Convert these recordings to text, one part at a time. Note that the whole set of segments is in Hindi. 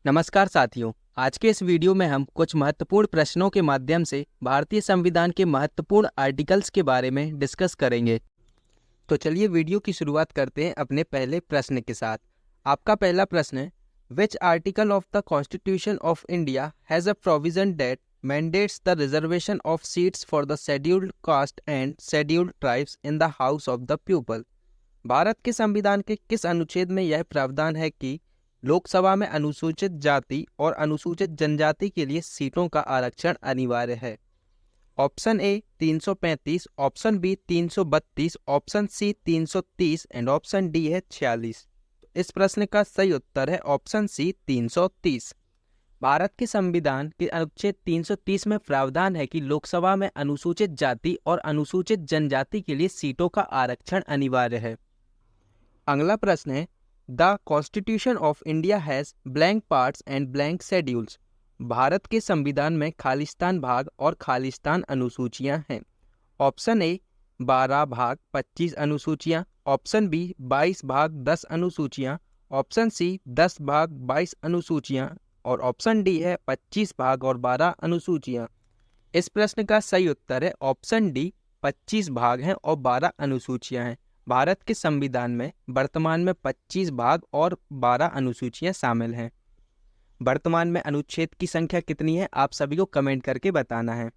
नमस्कार साथियों। आज के इस वीडियो में हम कुछ महत्वपूर्ण प्रश्नों के माध्यम से भारतीय संविधान के महत्वपूर्ण आर्टिकल्स के बारे में डिस्कस करेंगे। तो चलिए वीडियो की शुरुआत करते हैं अपने पहले प्रश्न के साथ। आपका पहला प्रश्न है, which article of the constitution of India has a provision that mandates the reservation of seats for the scheduled caste and scheduled tribes in the house of the people. Bharat के संविधान के किस अनुच्छेद में यह प्रावधान है कि लोकसभा में अनुसूचित जाति और अनुसूचित जनजाति के लिए सीटों का आरक्षण अनिवार्य है? Option A 335, option B 332, option C 330 and option D है 46। तो इस प्रश्न का सही उत्तर है ऑप्शन सी 330। भारत के संविधान के अनुच्छेद 330 में प्रावधान है कि लोकसभा में अनुसूचित जाति और अनुसूचित जनजाति के लिए सीटों का आरक्षण अनिवार्य है। अगला प्रश्न है, the constitution of India has blank parts and blank schedules. Bharat के संविधान में खालिस्तान भाग और खालिस्तान अनुसूचियां हैं। ऑप्शन ए 12 भाग 25 अनुसूचियां, ऑप्शन बी 22 भाग 10 अनुसूचियां, ऑप्शन सी 10 भाग 22 अनुसूचियां और ऑप्शन डी है 25 भाग और 12 अनुसूचियां। इस प्रश्न का सही उत्तर है ऑप्शन डी 25 भाग हैं और 12 अनुसूचियां हैं। भारत के संविधान में वर्तमान में 25 भाग और 12 अनुसूचियां शामिल हैं। वर्तमान में अनुच्छेद की संख्या कितनी है आप सभी को कमेंट करके बताना है।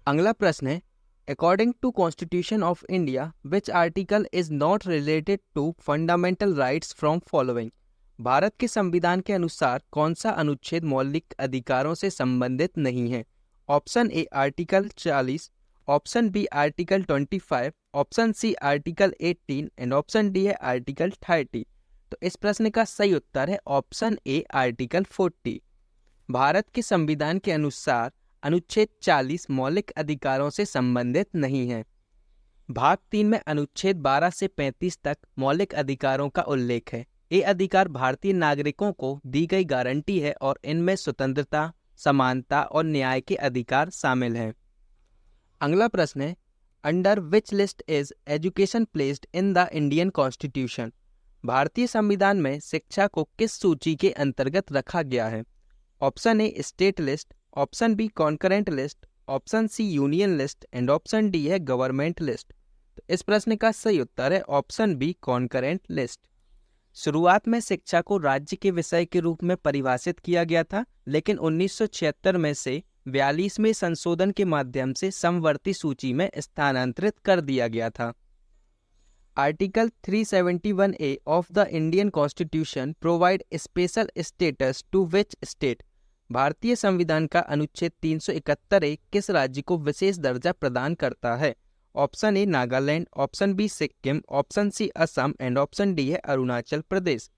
अगला प्रश्न है, according to constitution of India which article is not related to fundamental rights from following. Bharat के संविधान के अनुसार कौन सा अनुच्छेद मौलिक अधिकारों से संबंधित नहीं है? Option A article 40, option B article 25, option C article 18 and option D है आर्टिकल 30। तो इस प्रश्न का सही उत्तर है ऑप्शन ए आर्टिकल 40। भारत के संविधान के अनुसार अनुच्छेद 40 मौलिक अधिकारों से संबंधित नहीं है। भाग 3 में अनुच्छेद 12 से 35 तक मौलिक अधिकारों का उल्लेख है। ये अधिकार भारतीय नागरिकों को दी गई गारंटी है और इनमें स्वतंत्रता, समानता और न्याय के अधिकार शामिल हैं। अगला प्रश्न है, under which list is education placed in the Indian constitution. भारतीय संविधान में शिक्षा को किस सूची के अंतर्गत रखा गया है? Option A state list, option B concurrent list, option C union list and option D है गवर्नमेंट लिस्ट। तो इस प्रश्न का सही उत्तर है ऑप्शन बी कॉन्करेंट लिस्ट। शुरुआत में शिक्षा को राज्य के विषय के रूप में परिभाषित किया गया था, लेकिन 1976 में से 42वें संशोधन के माध्यम से समवर्ती सूची में स्थानांतरित कर दिया गया था। Article 371A of the Indian constitution provide special status to which state. भारतीय संविधान का अनुच्छेद 371A किस राज्य को विशेष दर्जा प्रदान करता है? Option A Nagaland, option B Sikkim, option C Assam and option D है अरुणाचल प्रदेश।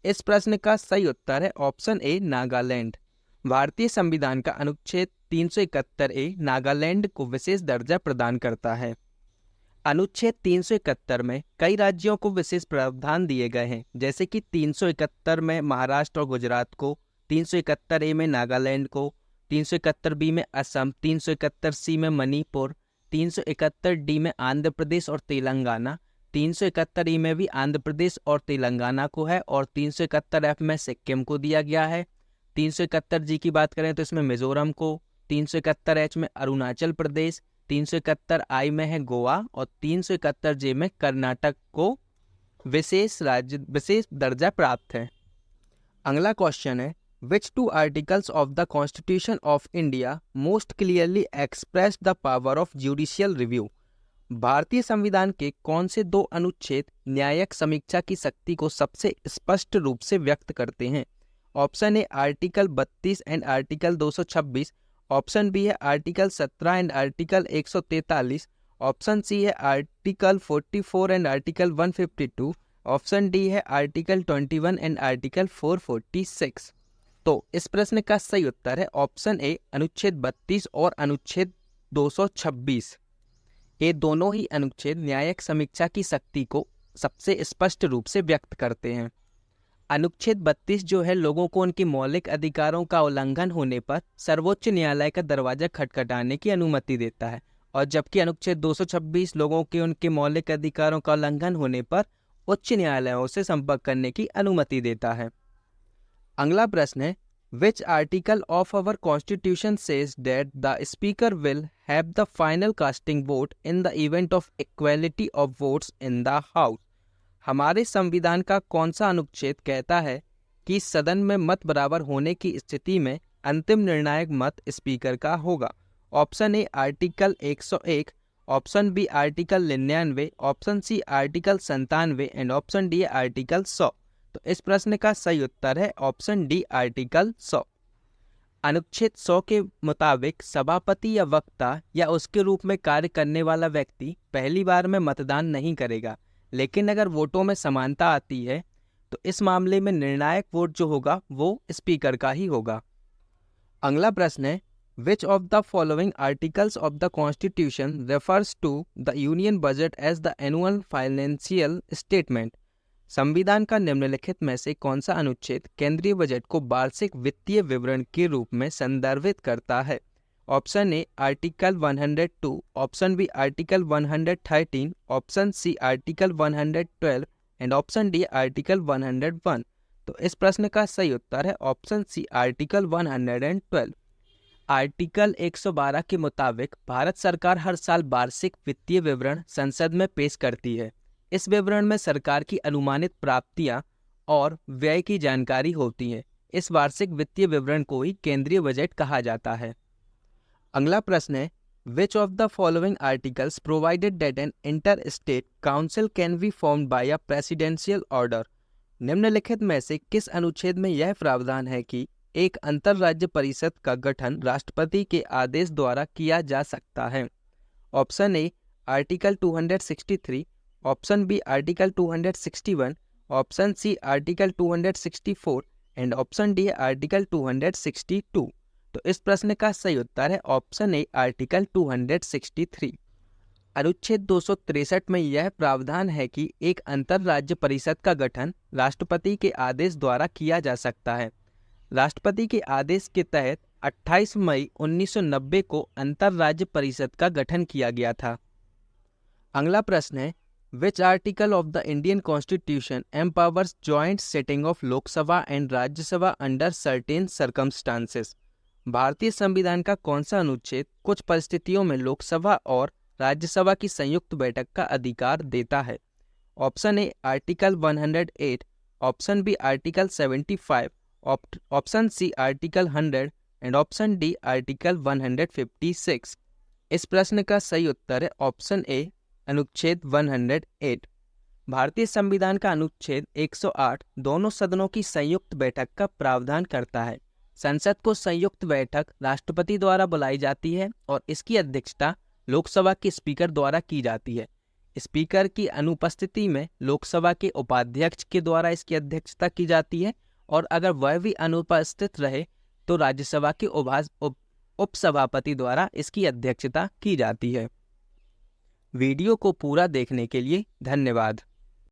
इस प्रश्न का सही उत्तर है ऑप्शन ए नागालैंड। भारतीय संविधान का अनुच्छेद 371A नागालैंड को विशेष दर्जा प्रदान करता है। अनुच्छेद 371 में कई राज्यों को विशेष प्रावधान दिए गए हैं, जैसे कि 371 में महाराष्ट्र और गुजरात को, 371A में नागालैंड को, 371B में असम, 371C में मणिपुर, 371D में आंध्र प्रदेश और तेलंगाना, 371E में भी आंध्र प्रदेश और तेलंगाना को है और 371F में सिक्किम को दिया गया है। 371G की बात करें तो इसमें मिजोरम को, 371H में अरुणाचल प्रदेश, 371I में है गोवा और 371J में कर्नाटक को विशेष दर्जा प्राप्त है। अगला क्वेश्चन है, which two articles of the constitution of India most clearly express the power of judicial review. भारतीय संविधान के कौन से दो अनुच्छेद न्यायिक समीक्षा की शक्ति को सबसे स्पष्ट रूप से व्यक्त करते हैं? Option A article 32 and article 226, option B है article 17 and article 143, option C है article 44 and article 152, option D है आर्टिकल 21 एंड आर्टिकल 446। तो इस प्रश्न का सही उत्तर है ऑप्शन ए अनुच्छेद 32 और अनुच्छेद 226। ये दोनों ही अनुच्छेद न्यायिक समीक्षा की शक्ति को सबसे स्पष्ट रूप से व्यक्त करते हैं। अनुच्छेद 32 जो है लोगों को उनके मौलिक अधिकारों का उल्लंघन होने पर सर्वोच्च न्यायालय का दरवाजा खटखटाने की अनुमति देता है, और जबकि अनुच्छेद 226 लोगों के उनके मौलिक अधिकारों का उल्लंघन होने पर उच्च न्यायालयों से संपर्क करने की अनुमति देता है। अगला प्रश्न है, which article of our constitution says that the speaker will have the final casting vote in the event of equality of votes in the house. हमारे संविधान का कौन सा अनुच्छेद कहता है कि सदन में मत बराबर होने की स्थिति में अंतिम निर्णायक मत स्पीकर का होगा? Option A article 101, option B article 99, option C article 97 and option D article 100। तो इस प्रश्न का सही उत्तर है ऑप्शन डी आर्टिकल 100। अनुच्छेद 100 के मुताबिक सभापति या वक्ता या उसके रूप में कार्य करने वाला व्यक्ति पहली बार में मतदान नहीं करेगा, लेकिन अगर वोटों में समानता आती है तो इस मामले में निर्णायक वोट जो होगा वो स्पीकर का ही होगा। अगला प्रश्न है, which of the following articles of the constitution refers to the union budget as the annual financial statement. संविधान का निम्नलिखित में से कौन सा अनुच्छेद केंद्रीय बजट को वार्षिक वित्तीय विवरण के रूप में संदर्भित करता है? Option A article 102, option B article 113, option C article 112 and option D article 101। तो इस प्रश्न का सही उत्तर है ऑप्शन सी आर्टिकल 112। आर्टिकल 112 के मुताबिक भारत सरकार हर साल वार्षिक वित्तीय विवरण संसद में पेश करती है। इस विवरण में सरकार की अनुमानित प्राप्तियां और व्यय की जानकारी होती है। इस वार्षिक वित्तीय विवरण को ही केंद्रीय बजट कहा जाता है। अगला प्रश्न है, which of the following articles provided that an inter state council can be formed by a presidential order. निम्नलिखित में से किस अनुच्छेद में यह प्रावधान है कि एक अंतरराज्य परिषद का गठन राष्ट्रपति के आदेश द्वारा किया जा सकता है? Option A article 263, option B article 261, option C article 264 and option D article 262। तो इस प्रश्न का सही उत्तर है ऑप्शन ए आर्टिकल 263। अनुच्छेद 263 में यह प्रावधान है कि एक अंतरराज्य परिषद का गठन राष्ट्रपति के आदेश द्वारा किया जा सकता है। राष्ट्रपति के आदेश के तहत 28 मई 1990 को अंतरराज्य परिषद का गठन किया गया था। अगला प्रश्न है, which article of the Indian constitution empowers joint sitting of Lok Sabha and Rajya Sabha under certain circumstances. भारतीय संविधान का कौन सा अनुच्छेद कुछ परिस्थितियों में लोकसभा और राज्यसभा की संयुक्त बैठक का अधिकार देता है? Option A article 108, option B article 75, option C article 100 and option D article 156। इस प्रश्न का सही उत्तर है ऑप्शन ए अनुच्छेद 108। भारतीय संविधान का अनुच्छेद 108 दोनों सदनों की संयुक्त बैठक का प्रावधान करता है। संसद को संयुक्त बैठक राष्ट्रपति द्वारा बुलाई जाती है और इसकी अध्यक्षता लोकसभा के स्पीकर द्वारा की जाती है। स्पीकर की अनुपस्थिति में लोकसभा के उपाध्यक्ष के द्वारा इसकी अध्यक्षता की जाती है और अगर वह भी अनुपस्थित रहे तो राज्यसभा के उपसभापति द्वारा इसकी अध्यक्षता की जाती है। वीडियो को पूरा देखने के लिए धन्यवाद।